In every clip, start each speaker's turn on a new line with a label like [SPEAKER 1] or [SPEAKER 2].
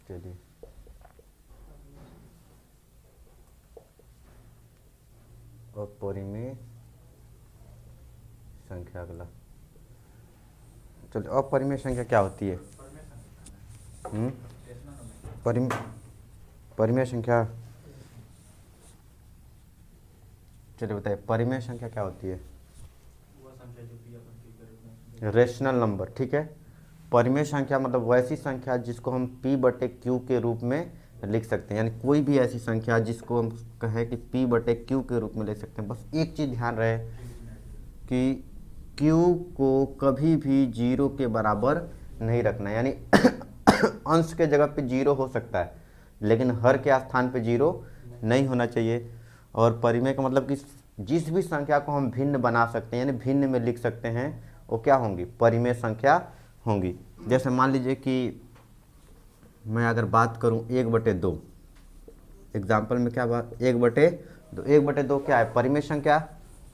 [SPEAKER 1] चलिए अपरिमेय संख्या अगला। चलिए अपरिमेय संख्या क्या होती है? परिमेय संख्या, चलिए बताइए परिमेय संख्या क्या होती है? रेशनल नंबर, ठीक है। परिमेय संख्या मतलब वैसी संख्या जिसको हम p/q के रूप में लिख सकते हैं, यानी कोई भी ऐसी संख्या जिसको हम कहें कि p/q के रूप में लिख सकते हैं। बस एक चीज़ ध्यान रहे कि q को कभी भी 0 के बराबर नहीं रखना, यानी अंश के जगह पे 0 हो सकता है लेकिन हर के स्थान पे 0 नहीं होना चाहिए। और परिमेय का मतलब कि जिस भी संख्या को हम भिन्न बना सकते हैं, यानी भिन्न में लिख सकते हैं, वो क्या होंगी? परिमेय संख्या होंगी। जैसे मान लीजिए कि मैं अगर बात करूं 1/2, एग्जाम्पल में क्या बात, 1/2, 1/2 क्या है? परिमेय संख्या,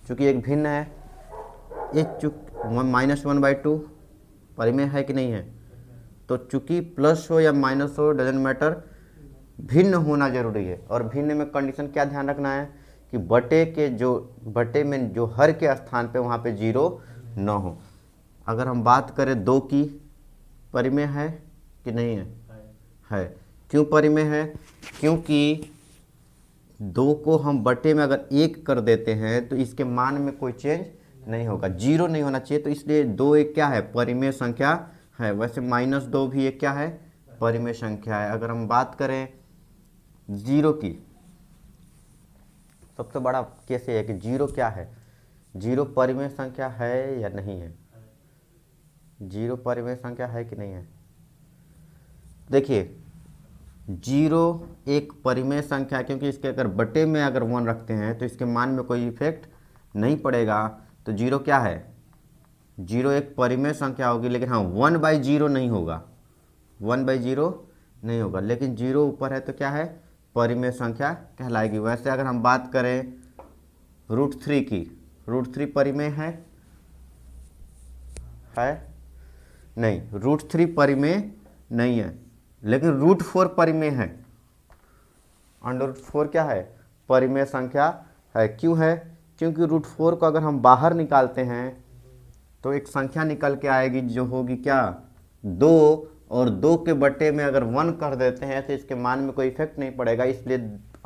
[SPEAKER 1] चूँकि एक भिन्न है। एक -1/2 परिमेय है कि नहीं है? तो चूँकि प्लस हो या माइनस हो डजेंट मैटर, भिन्न होना जरूरी है। और भिन्न में कंडीशन क्या ध्यान रखना है कि बटे में जो हर के स्थान पे वहाँ पे 0 न हो। अगर हम बात करें 2 की, परिमेय है कि नहीं है? है। क्यों परिमेय है? क्योंकि 2 को हम बटे में अगर 1 कर देते हैं तो इसके मान में कोई चेंज नहीं होगा, 0 नहीं होना चाहिए। तो इसलिए 2 एक क्या है? परिमेय संख्या है। वैसे -2 भी एक क्या है? परिमेय संख्या है। अगर हम बात करें 0 की, सबसे बड़ा केस ये है कि 0 क्या है? 0 परिमेय संख्या है या नहीं है? 0 परिमेय संख्या है कि नहीं है? देखिए 0 एक परिमेय संख्या है क्योंकि इसके अगर बटे में अगर 1 रखते हैं तो इसके मान में कोई इफेक्ट नहीं पड़ेगा। तो 0 क्या है? 0 एक परिमेय संख्या होगी, लेकिन हाँ 1/0 नहीं होगा, 1/0 नहीं होगा। लेकिन 0 ऊपर है तो क्या है? परिमेय संख्या कहलाएगी। वैसे अगर हम बात करें √3 की, √3 परिमेय है? नहीं, √3 परिमेय नहीं है, लेकिन √4 परिमेय है। √4 क्या है? परिमेय संख्या है। क्यों है? क्योंकि √4 को अगर हम बाहर निकालते हैं तो एक संख्या निकल के आएगी जो होगी क्या? 2, और 2 के बटे में अगर 1 कर देते हैं तो इसके मान में कोई इफेक्ट नहीं पड़ेगा। इसलिए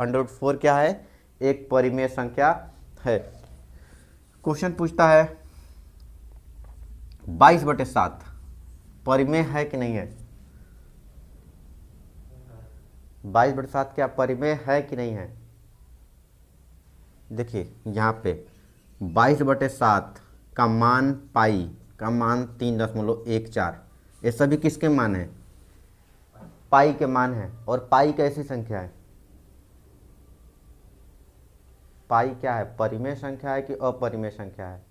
[SPEAKER 1] √4 क्या है? एक परिमेय संख्या है। क्वेश्चन पूछता है 22/7 परिमेय है कि नहीं है? 22/7 क्या परिमेय है कि नहीं है? देखिए यहाँ पे 22/7 का मान पाई का मान 3.14, ये सभी किसके मान है? पाई के मान है। और पाई कैसी संख्या है? पाई क्या है? परिमेय संख्या है कि अपरिमेय संख्या है?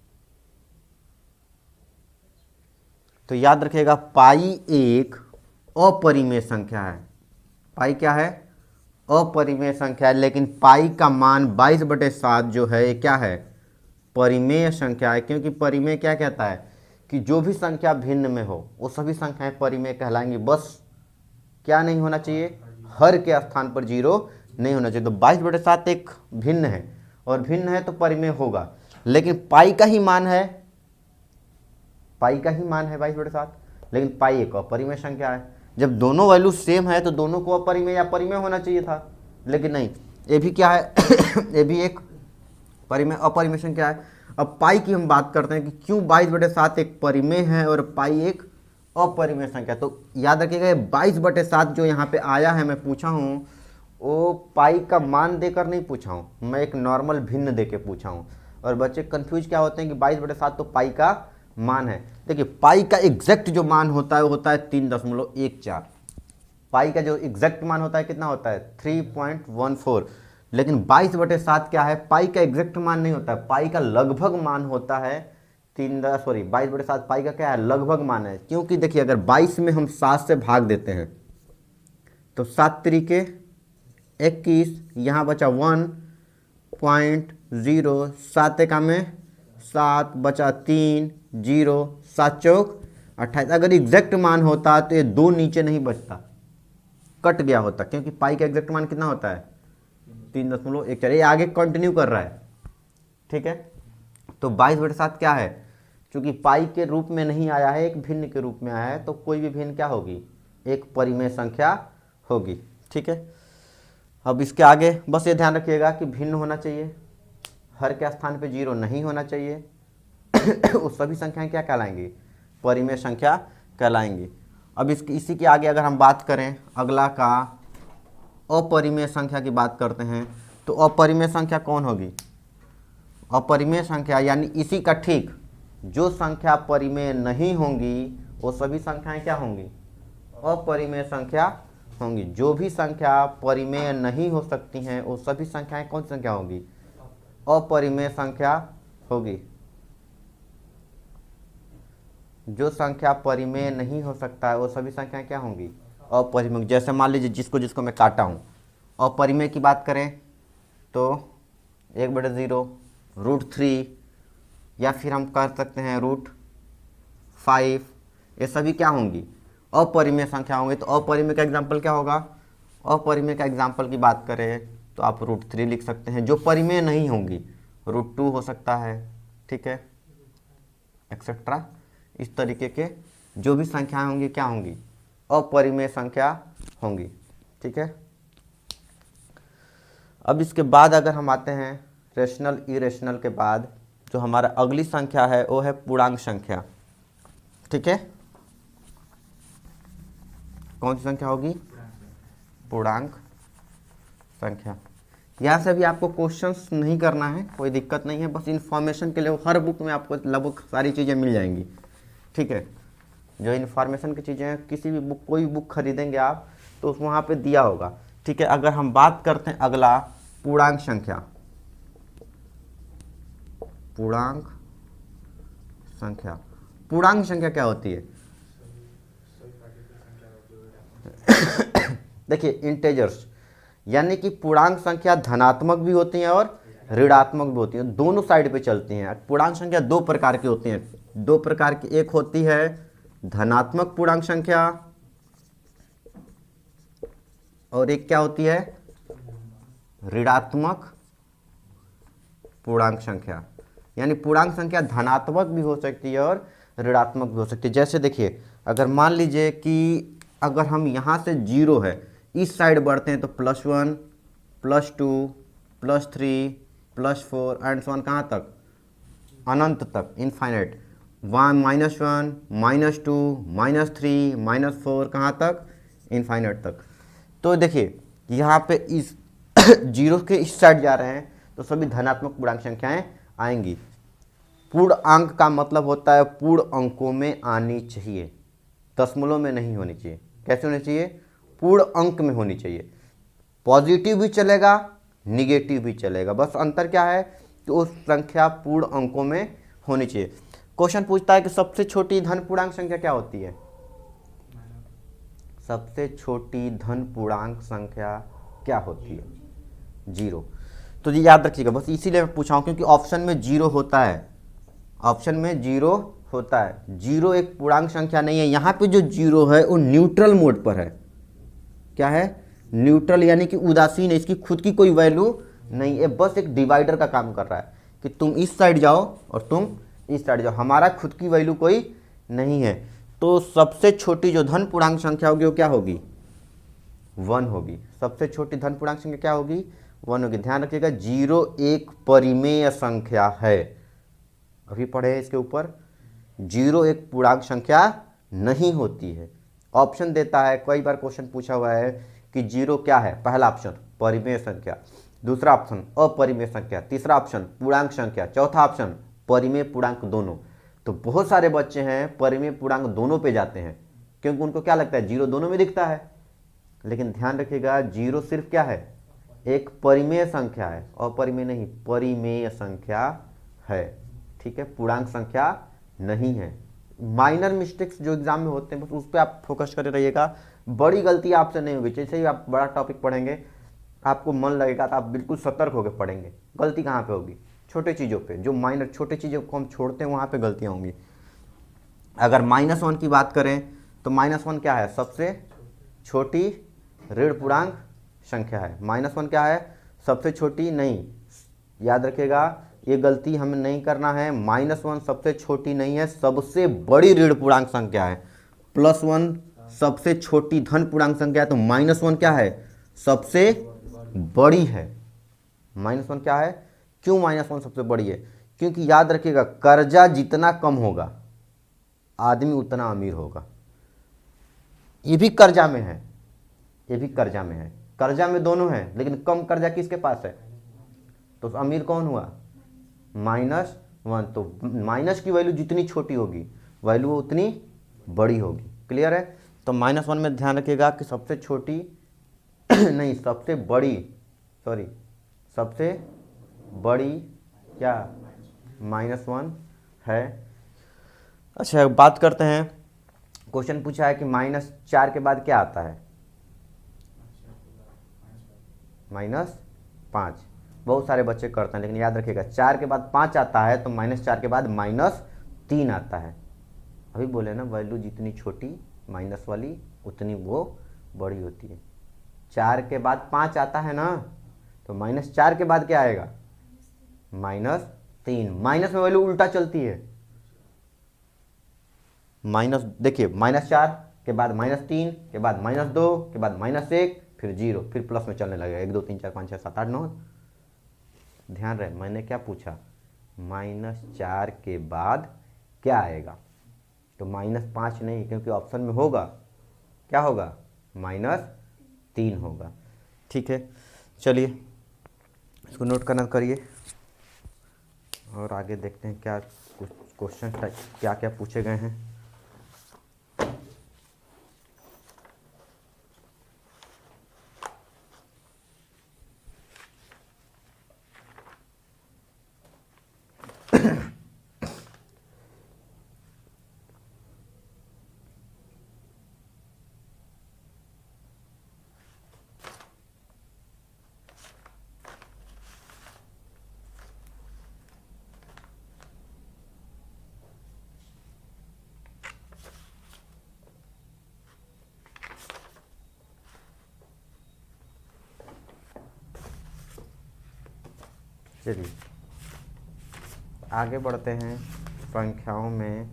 [SPEAKER 1] तो याद रखिएगा पाई एक अपरिमेय संख्या है। पाई क्या है? अपरिमेय संख्या है। लेकिन पाई का मान 22/7 जो है ये क्या है? परिमेय संख्या है। क्योंकि परिमेय क्या कहता है कि जो भी संख्या भिन्न में हो वो सभी संख्याएं परिमेय कहलाएंगी। बस क्या नहीं होना चाहिए? हर के स्थान पर 0 नहीं होना चाहिए। तो 22/7 एक भिन्न है, और भिन्न है तो परिमेय होगा। लेकिन पाई का ही मान है, पाई का ही मान है 22/7, लेकिन पाई एक अपरिमेय संख्या है। जब दोनों वैल्यू सेम है तो दोनों को अपरिमेय या परिमेय होना चाहिए था, लेकिन नहीं, ये भी क्या है? ये भी एक परिमेय अपरिमेय संख्या है। अब पाई की हम बात करते हैं कि क्यों 22/7 एक परिमेय है और पाई एक अपरिमेय संख्या। तो याद रखिएगा 22/7 जो यहाँ पे आया है, मैं पूछा हूँ वो पाई का मान देकर नहीं पूछा हूँ, मैं एक नॉर्मल भिन्न दे के पूछा हूँ। और बच्चे कंफ्यूज क्या होते हैं कि 22/7 तो पाई का मान है। देखिए पाई का एग्जैक्ट जो मान होता है वो होता है 3.14। पाई का जो एग्जैक्ट मान होता है कितना होता है? 3.14। लेकिन 22/7 क्या है? पाई का एग्जैक्ट मान नहीं होता है, पाई का लगभग मान होता है। 22/7 पाई का क्या है? लगभग मान है। क्योंकि देखिए अगर 22 में हम 7 से भाग देते हैं तो 7 तरीके 21, यहाँ बचा 1.0, 7 एका में 7 बचा 3, 0, 7 चौक 28। अगर एग्जैक्ट मान होता तो ये 2 नीचे नहीं बचता, कट गया होता, क्योंकि पाई का एग्जैक्ट मान कितना होता है 3.14। ये आगे कंटिन्यू कर रहा है, ठीक है। तो 22/7 क्या है, चूंकि पाई के रूप में नहीं आया है, एक भिन्न के रूप में आया है, तो कोई भी भिन्न क्या होगी, एक परिमेय संख्या होगी, ठीक है। अब इसके आगे बस ये ध्यान रखिएगा कि भिन्न होना चाहिए, हर के स्थान पे 0 नहीं होना चाहिए। वो सभी संख्याएं क्या कहलाएंगी, परिमेय संख्या कहलाएंगी। अब इसी के आगे अगर हम बात करें, अगला का अपरिमेय संख्या की बात करते हैं, तो अपरिमेय संख्या कौन होगी, अपरिमेय संख्या यानी इसी का ठीक जो संख्या परिमेय नहीं होंगी वो सभी संख्याएं क्या होंगी, अपरिमेय संख्या होंगी। जो भी संख्या परिमेय नहीं हो सकती हैं वो सभी संख्याएं कौन सी संख्या होंगी, अपरिमेय संख्या होगी। जो संख्या परिमेय नहीं हो सकता है वो सभी संख्याएं क्या होंगी, अपरिमेय। जैसे मान लीजिए जिसको जिसको मैं काटा हूँ, अपरिमेय की बात करें तो 1/0, √3, या फिर हम कर सकते हैं √5, ये सभी क्या होंगी, अपरिमेय संख्या होंगी। तो अपरिमेय का एग्जाम्पल क्या होगा, अपरिमेय का एग्जाम्पल की बात करें तो आप √3 लिख सकते हैं। जो परिमेय नहीं होंगी √2 हो सकता है, ठीक है, एक्सेट्रा। इस तरीके के जो भी संख्याएं होंगी क्या होंगी, अपरिमेय संख्या होंगी, ठीक है। अब इसके बाद अगर हम आते हैं रेशनल इरेशनल के बाद, जो हमारा अगली संख्या है वो है पूर्णांक संख्या, ठीक है। कौन सी संख्या होगी, पूर्णांक संख्या। यहाँ से भी आपको क्वेश्चंस नहीं करना है, कोई दिक्कत नहीं है, बस इन्फॉर्मेशन के लिए हर बुक में आपको लगभग सारी चीज़ें मिल जाएंगी, ठीक है। जो इन्फॉर्मेशन की चीज़ें हैं, किसी भी बुक, कोई बुक खरीदेंगे आप तो वहाँ पे दिया होगा, ठीक है। अगर हम बात करते हैं अगला पूर्णांक संख्या, पूर्णांक संख्या, पूर्णांक संख्या क्या होती है, देखिए इंटेजर्स, यानी कि पूर्णांक संख्या धनात्मक भी होती हैं और ऋणात्मक भी होती हैं, दोनों साइड पे चलती हैं। पूर्णांक संख्या दो प्रकार की होती हैं, दो प्रकार की, एक होती है धनात्मक पूर्णांक संख्या और एक क्या होती है, ऋणात्मक पूर्णांक संख्या। यानी पूर्णांक संख्या धनात्मक भी हो सकती है और ऋणात्मक भी हो सकती है। जैसे देखिए, अगर मान लीजिए कि अगर हम यहाँ से 0 है, इस साइड बढ़ते हैं तो +1, +2, +3, +4 एंड सो ऑन, कहाँ तक, अनंत तक, इनफाइनाइट। 1, -2, -3, -4, कहाँ तक, इनफाइनाइट तक। तो देखिए यहाँ पे इस 0 के इस साइड जा रहे हैं तो सभी धनात्मक पूर्णांक संख्याएं आएंगी। पूर्ण अंक का मतलब होता है पूर्ण अंकों में आनी चाहिए, दशमलव में नहीं होनी चाहिए। कैसे होनी चाहिए, पूर्ण अंक में होनी चाहिए। पॉजिटिव भी चलेगा, निगेटिव भी चलेगा, बस अंतर क्या है कि उस संख्या पूर्ण अंकों में होनी चाहिए। क्वेश्चन पूछता है कि सबसे छोटी धन पूर्णांक संख्या क्या होती है, सबसे छोटी धन पूर्णांक संख्या क्या होती है, 0। तो ये याद रखिएगा, बस इसीलिए मैं पूछा हूँ क्योंकि ऑप्शन में 0 होता है, ऑप्शन में 0 होता है। 0 एक पूर्णांक संख्या नहीं है। यहाँ पे जो 0 है वो न्यूट्रल मोड पर है। क्या है, न्यूट्रल, यानी कि उदासीन है, इसकी खुद की कोई वैल्यू नहीं है, बस एक डिवाइडर का काम कर रहा है कि तुम इस साइड जाओ और तुम इस साइड जाओ, हमारा खुद की वैल्यू कोई नहीं है। तो सबसे छोटी जो धन पूर्णांक संख्या होगी वो क्या होगी, 1 होगी। सबसे छोटी धन पूर्णांक संख्या क्या होगी, 1 होगी। ध्यान रखिएगा 0 एक परिमेय संख्या है, अभी पढ़े इसके ऊपर, 0 एक पूर्णांक संख्या नहीं होती है। ऑप्शन देता है, कई बार क्वेश्चन पूछा हुआ है कि 0 क्या है, पहला ऑप्शन परिमेय संख्या, दूसरा ऑप्शन अपरिमेय संख्या, तीसरा ऑप्शन पूर्णांक संख्या, चौथा ऑप्शन परिमेय पूर्णांक दोनों। तो बहुत सारे बच्चे हैं परिमेय पूर्णांक दोनों पे जाते हैं क्योंकि उनको क्या लगता है 0 दोनों में दिखता है। लेकिन ध्यान रखिएगा 0 सिर्फ क्या है, एक परिमेय संख्या है, अपरिमेय नहीं, परिमेय संख्या है, ठीक है, पूर्णांक संख्या नहीं है। माइनर मिस्टेक्स जो एग्जाम में होते हैं बस उस पर आप फोकस करे रहिएगा, बड़ी गलती आपसे नहीं होगी। जैसे ही आप बड़ा टॉपिक पढ़ेंगे आपको मन लगेगा तो आप बिल्कुल सतर्क होकर पढ़ेंगे, गलती कहाँ पे होगी, छोटे चीज़ों पे, जो माइनर छोटे चीज़ों को हम छोड़ते हैं वहाँ पे गलतियाँ होंगी। अगर -1 की बात करें तो -1 क्या है, सबसे छोटी ऋण पूर्णांक संख्या है। -1 क्या है? सबसे छोटी नहीं, याद रखिएगा ये गलती हमें नहीं करना है। -1 सबसे छोटी नहीं है, सबसे बड़ी ऋण पूर्णांक संख्या है। +1 सबसे छोटी धन पूर्णांक संख्या है, तो -1 क्या है? सबसे बड़ी है। -1 क्या है? क्यों -1 सबसे बड़ी है? क्योंकि याद रखिएगा कर्जा जितना कम होगा आदमी उतना अमीर होगा। ये भी कर्जा में है, ये भी कर्जा में है, कर्जा में दोनों है, लेकिन कम कर्जा किसके पास है? तो अमीर कौन हुआ? -1। तो माइनस की वैल्यू जितनी छोटी होगी वैल्यू उतनी बड़ी होगी। क्लियर है? तो -1 में ध्यान रखिएगा कि सबसे छोटी नहीं सबसे बड़ी, सॉरी सबसे बड़ी क्या -1 है। अच्छा बात करते हैं, क्वेश्चन पूछा है कि -4 के बाद क्या आता है? -5। बहुत सारे बच्चे करते हैं, लेकिन याद रखिएगा 4 के बाद 5 आता है तो -4 के बाद -3 आता है। अभी बोले ना वैल्यू जितनी छोटी माइनस वाली उतनी वो बड़ी होती है। 4 के बाद 5 आता है ना, तो -4 के बाद क्या आएगा? -3। माइनस में वैल्यू उल्टा चलती है। माइनस देखिए -4 के बाद -3 के बाद -2 के बाद -1 फिर 0 फिर प्लस में चलने लगेगा। 1 2 3 4 5 6 7 8 9। ध्यान रहे मैंने क्या पूछा? -4 के बाद क्या आएगा? तो -5 नहीं, क्योंकि ऑप्शन में होगा क्या होगा? -3 होगा। ठीक है, चलिए इसको नोट करना करिए और आगे देखते हैं क्या कुछ क्वेश्चन क्या क्या पूछे गए हैं। चलिए आगे बढ़ते हैं। संख्याओं में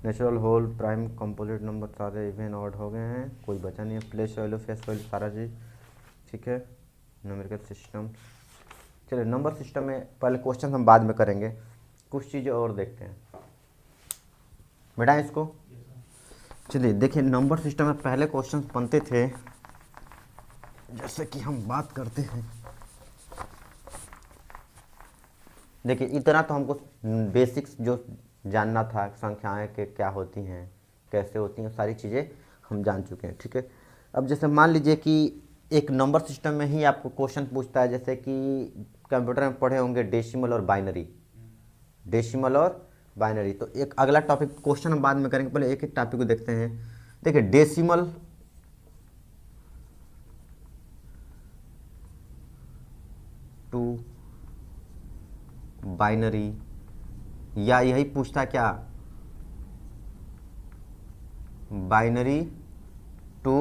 [SPEAKER 1] natural whole, prime, composite number सारे इवन ऑड हो गए हैं, कोई बचा नहीं है। प्लेस वैल्यू, फेस वैल्यू, सारा चीज़ ठीक है। न्यूमेरिकल सिस्टम, चलिए नंबर सिस्टम में पहले क्वेश्चन हम बाद में करेंगे, कुछ चीज़ें और देखते हैं। बेटा इसको चलिए देखिए, नंबर सिस्टम में पहले क्वेश्चन बनते थे, जैसे कि हम बात करते हैं। देखिए इतना तो हमको बेसिक्स जो जानना था, संख्याएं के क्या होती हैं, कैसे होती हैं, सारी चीज़ें हम जान चुके हैं। ठीक है, अब जैसे मान लीजिए कि एक नंबर सिस्टम में ही आपको क्वेश्चन पूछता है, जैसे कि कंप्यूटर में पढ़े होंगे डेसिमल और बाइनरी, डेसिमल और बाइनरी। तो एक अगला टॉपिक क्वेश्चन हम बाद में करेंगे, पहले एक एक टॉपिक को देखते हैं। देखिए डेसिमल टू बाइनरी, या यही पूछता क्या, बाइनरी टू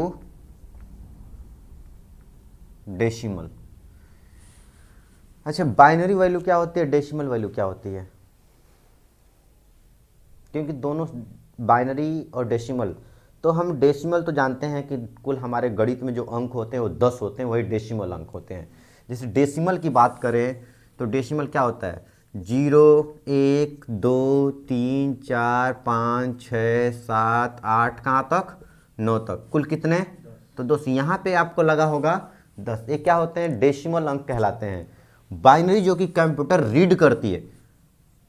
[SPEAKER 1] डेसिमल। अच्छा बाइनरी वैल्यू क्या होती है, डेसिमल वैल्यू क्या होती है? क्योंकि दोनों बाइनरी और डेसिमल, तो हम डेसिमल तो जानते हैं कि कुल हमारे गणित में जो अंक होते हैं वो 10 होते हैं, वही डेसिमल अंक होते हैं। जैसे डेसिमल की बात करें तो डेसिमल क्या होता है? 0 1 2 3 4 5 6 7 8 कहाँ तक? 9 तक, कुल कितने? तो दोस्त यहाँ पे आपको लगा होगा 10। ये क्या होते हैं? डेसिमल अंक कहलाते हैं। बाइनरी जो कि कंप्यूटर रीड करती है,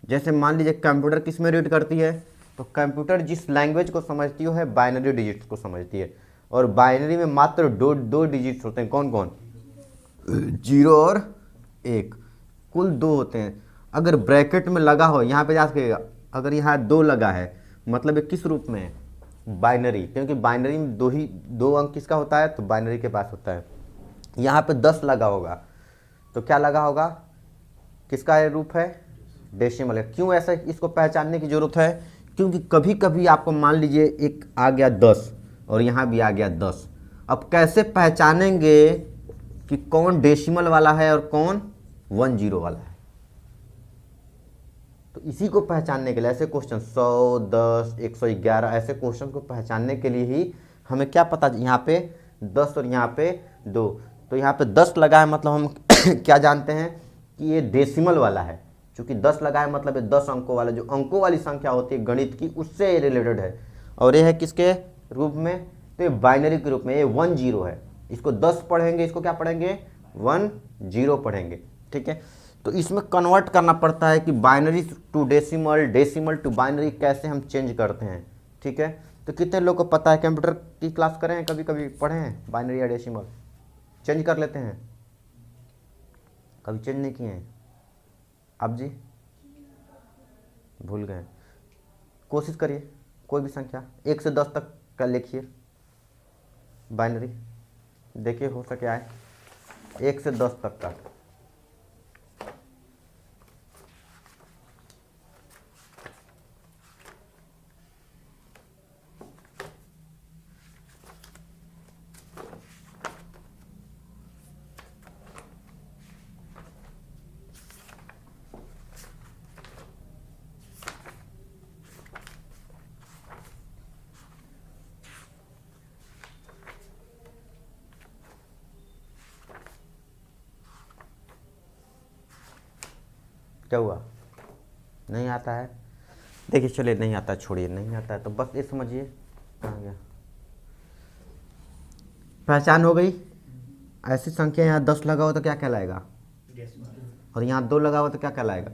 [SPEAKER 1] जैसे मान लीजिए कंप्यूटर किस में रीड करती है, तो कंप्यूटर जिस लैंग्वेज को समझती है बाइनरी डिजिट्स को समझती है, और बाइनरी में मात्र दो डिजिट्स होते हैं। कौन कौन? 0 और 1, कुल 2 होते हैं। अगर ब्रैकेट में लगा हो, यहाँ पे जा सकेगा, अगर यहाँ 2 लगा है मतलब ये किस रूप में है? बाइनरी, क्योंकि बाइनरी में दो अंक किसका होता है? तो बाइनरी के पास होता है। यहाँ पे 10 लगा होगा तो क्या लगा होगा? किसका ये रूप है? डेसिमल है। क्यों ऐसा इसको पहचानने की जरूरत है? क्योंकि कभी कभी आपको मान लीजिए एक आ गया 10 और यहाँ भी आ गया 10, अब कैसे पहचानेंगे कि कौन डेसिमल वाला है और कौन 10 वाला है? तो इसी को पहचानने के लिए ऐसे क्वेश्चन 100, 10, 111 ऐसे क्वेश्चन को पहचानने के लिए ही हमें क्या पता, यहाँ पे 10 और यहाँ पे 2, तो यहाँ पे 10 लगा है मतलब हम क्या जानते हैं कि ये डेसिमल वाला है। चूंकि 10 लगा है मतलब ये 10 अंकों वाला, जो अंकों वाली संख्या होती है गणित की, उससे ये रिलेटेड है। और ये है किसके रूप में? तो ये बाइनरी के रूप में, ये 10 है। इसको 10 पढ़ेंगे, इसको क्या पढ़ेंगे? 10 पढ़ेंगे। ठीक है, तो इसमें कन्वर्ट करना पड़ता है कि binary to decimal, decimal to binary कैसे हम चेंज करते हैं। ठीक है, तो कितने लोग को पता है? कंप्यूटर की क्लास करें हैं, कभी कभी पढ़े हैं बाइनरी या डेसिमल? चेंज कर लेते हैं, कभी चेंज नहीं किए हैं आप जी? भूल गए? कोशिश करिए, कोई भी संख्या 1 से 10 तक का लिखिए बाइनरी, देखिए हो सके आए 1 से 10 तक का। क्या हुआ? नहीं आता है? देखिए चलिए, नहीं आता छोड़िए, नहीं आता है तो बस ये समझिए कहाँ गया। पहचान हो गई। ऐसी संख्या यहाँ 10 लगा हो तो क्या कहलाएगा, और यहाँ 2 लगा हो तो क्या कहलाएगा?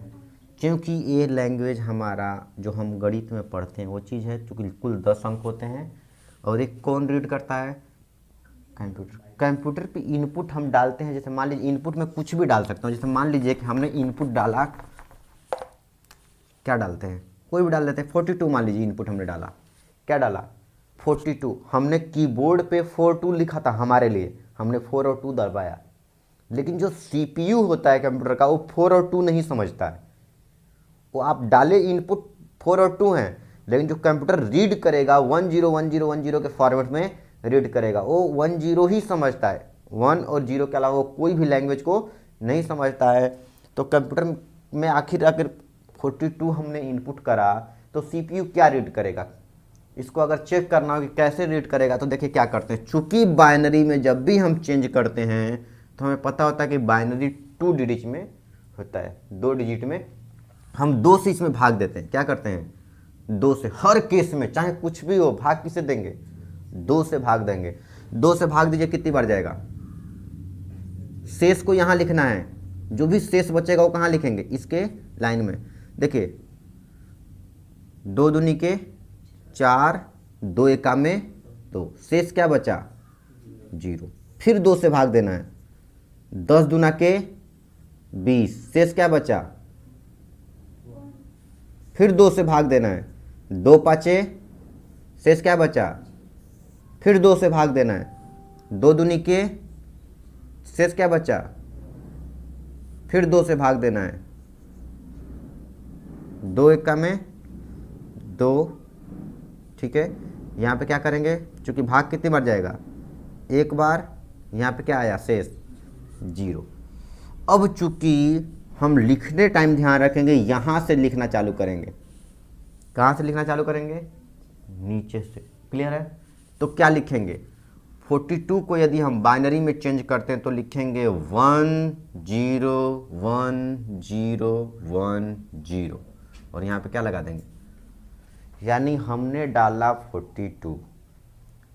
[SPEAKER 1] क्योंकि ये लैंग्वेज हमारा जो हम गणित में पढ़ते हैं वो चीज़ है, चूँकि कुल 10 अंक होते हैं। और एक कौन रीड करता है? कंप्यूटर। कंप्यूटर पे इनपुट हम डालते हैं, जैसे मान लीजिए इनपुट में कुछ भी डाल सकता हूँ। जैसे मान लीजिए कि हमने इनपुट डाला, क्या डालते हैं? कोई भी डाल देते हैं। 42 मान लीजिए इनपुट हमने डाला, क्या डाला? 42। हमने कीबोर्ड पे 42 लिखा था हमारे लिए, हमने 4 और 2 दबाया, लेकिन जो सीपीयू होता है कंप्यूटर का, वो 4 और 2 नहीं समझता है। वो आप डाले इनपुट 4 और 2 हैं, लेकिन जो कंप्यूटर रीड करेगा 101010 के फॉर्मेट में रीड करेगा, वो 10 ही समझता है। 1 और 0 के अलावा वो कोई भी लैंग्वेज को नहीं समझता है। तो कंप्यूटर में आखिर 42 हमने इनपुट करा तो सीपीयू क्या रीड करेगा? इसको अगर चेक करना हो कि कैसे रीड करेगा, तो देखिए क्या करते हैं। चूंकि बाइनरी में जब भी हम चेंज करते हैं तो हमें पता होता है कि बाइनरी 2 डिजिट में होता है, 2 डिजिट में। हम 2 से इसमें भाग देते हैं। क्या करते हैं? 2 से। हर केस में चाहे कुछ भी हो, भाग किसे देंगे? 2 से भाग देंगे। 2 से भाग दीजिए, कितनी बार जाएगा? शेष को यहाँ लिखना है, जो भी शेष बचेगा वो कहाँ लिखेंगे? इसके लाइन में। देखिए 2 दूनी के 4, 2 एका में 2, शेष क्या बचा? 0। फिर 2 से भाग देना है। 10 दूना के 20, शेष क्या बचा? फिर 2 से भाग देना है। 2 पाँचे, शेष क्या बचा? फिर 2 से भाग देना है। 2 दूनी के, शेष क्या बचा? फिर 2 से भाग देना है। 2 एका में 2। ठीक है, यहाँ पे क्या करेंगे? चूंकि भाग कितनी बार जाएगा? 1 बार। यहाँ पे क्या आया? शेष 0। अब चूंकि हम लिखने टाइम ध्यान रखेंगे, यहाँ से लिखना चालू करेंगे। कहाँ से लिखना चालू करेंगे? नीचे से। क्लियर है? तो क्या लिखेंगे? 42 को यदि हम बाइनरी में चेंज करते हैं तो लिखेंगे 1 0 1 0 1 0, और यहाँ पे क्या लगा देंगे? यानी हमने डाला 42,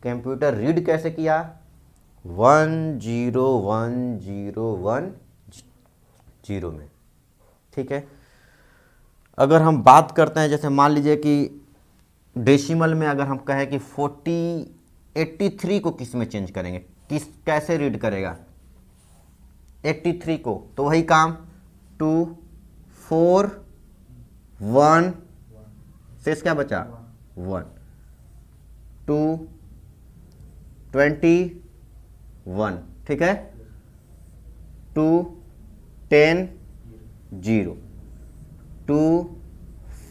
[SPEAKER 1] कंप्यूटर रीड कैसे किया? 1 0 1 0 1 0 में। ठीक है, अगर हम बात करते हैं, जैसे मान लीजिए कि डेसिमल में अगर हम कहें कि 83 को किस में चेंज करेंगे, कैसे रीड करेगा 83 को? तो वही काम 2 4 1, शेष क्या बचा? 1 2 21। ठीक है, 2 10 0 2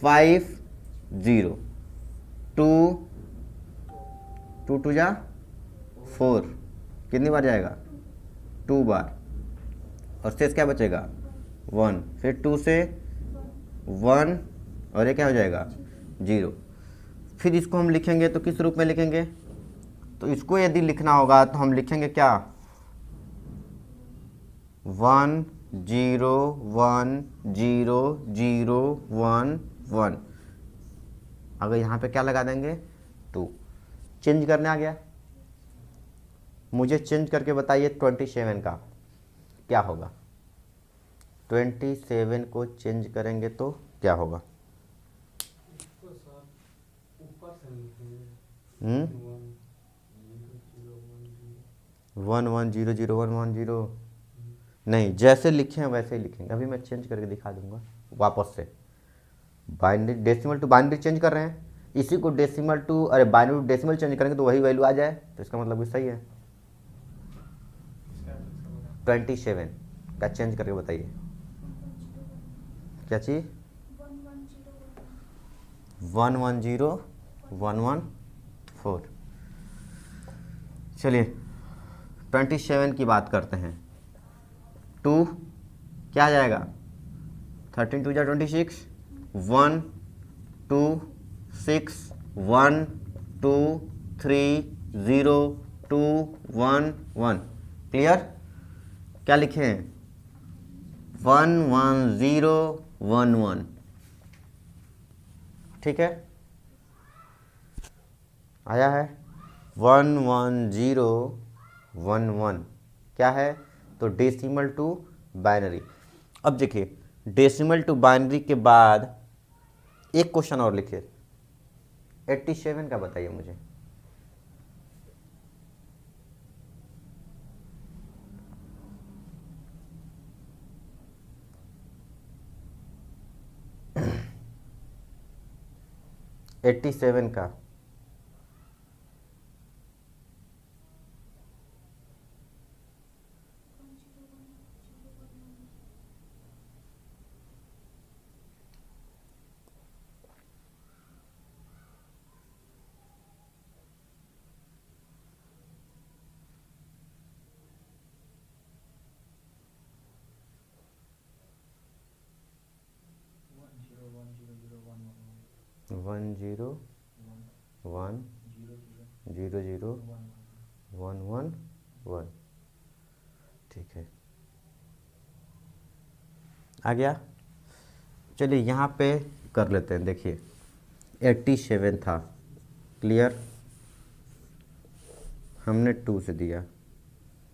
[SPEAKER 1] 5 0 2 2 2 जा 4 कितनी बार जाएगा, 2 बार, और शेष क्या बचेगा 1, फिर 2 से 1 और ये क्या हो जाएगा 0। फिर इसको हम लिखेंगे तो किस रूप में लिखेंगे, तो इसको यदि लिखना होगा तो हम लिखेंगे क्या 1 0 1 0 0 1 1। अगर यहाँ पे क्या लगा देंगे 2। चेंज करने आ गया, मुझे चेंज करके बताइए 27 का क्या होगा। 27 को चेंज करेंगे तो क्या होगा, 1 1 0 0 1 1 0 नहीं, जैसे लिखे हैं वैसे ही लिखेंगे। अभी मैं चेंज करके दिखा दूंगा वापस से। Binary decimal to binary change कर रहे हैं, इसी को डेसिमल टू अरे बाइनरी टू डेसिमल चेंज करेंगे तो वही वैल्यू आ जाए, तो इसका मतलब भी सही है। 27 का चेंज करके बताइए क्या चीज, 1 1 0 1 1 4। चलिए 27 की बात करते हैं। 2 क्या आ जाएगा, 13 2 जा 26, 1 2 6 1 2 3 0 2 1 1। क्लियर, क्या लिखे हैं 1 1 0 1 1। ठीक है, आया है 1 1 0 1 1 क्या है, तो डेसिमल टू बाइनरी। अब देखिए डेसिमल टू बाइनरी के बाद एक क्वेश्चन और लिखिए, 87 का बताइए मुझे। एट्टी सेवन का one zero one zero zero one one one. ठीक है, आ गया। चलिए यहाँ पे कर लेते हैं। देखिए 87 था, क्लियर, हमने 2 से दिया,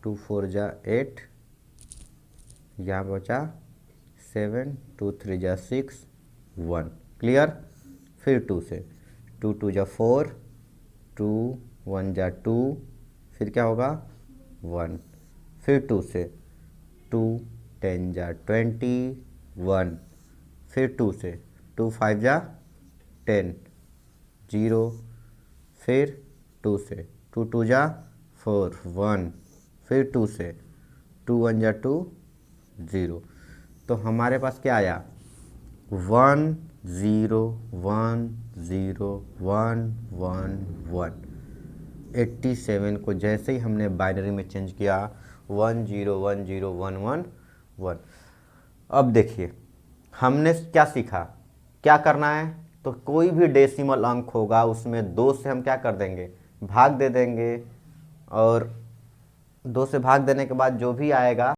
[SPEAKER 1] 2 4 जा 8, यहाँ बचा 7, 2 3 जा 6 1, क्लियर। फिर 2 से, 2 2 जा 4, 2 1 जा 2, फिर क्या होगा 1, फिर 2 से 2 10 जा 21, फिर 2 से 2 5 जा 10 0, फिर 2 से 2 2 जा 4 1, फिर 2 से 2 1 जा 2 0। तो हमारे पास क्या आया 1 0 1 0 1 1 1। 87 को जैसे ही हमने बाइनरी में चेंज किया 1 0 1 0 1 1 1। अब देखिए हमने क्या सीखा, क्या करना है, तो कोई भी डेसिमल अंक होगा उसमें 2 से हम क्या कर देंगे, भाग दे देंगे, और 2 से भाग देने के बाद जो भी आएगा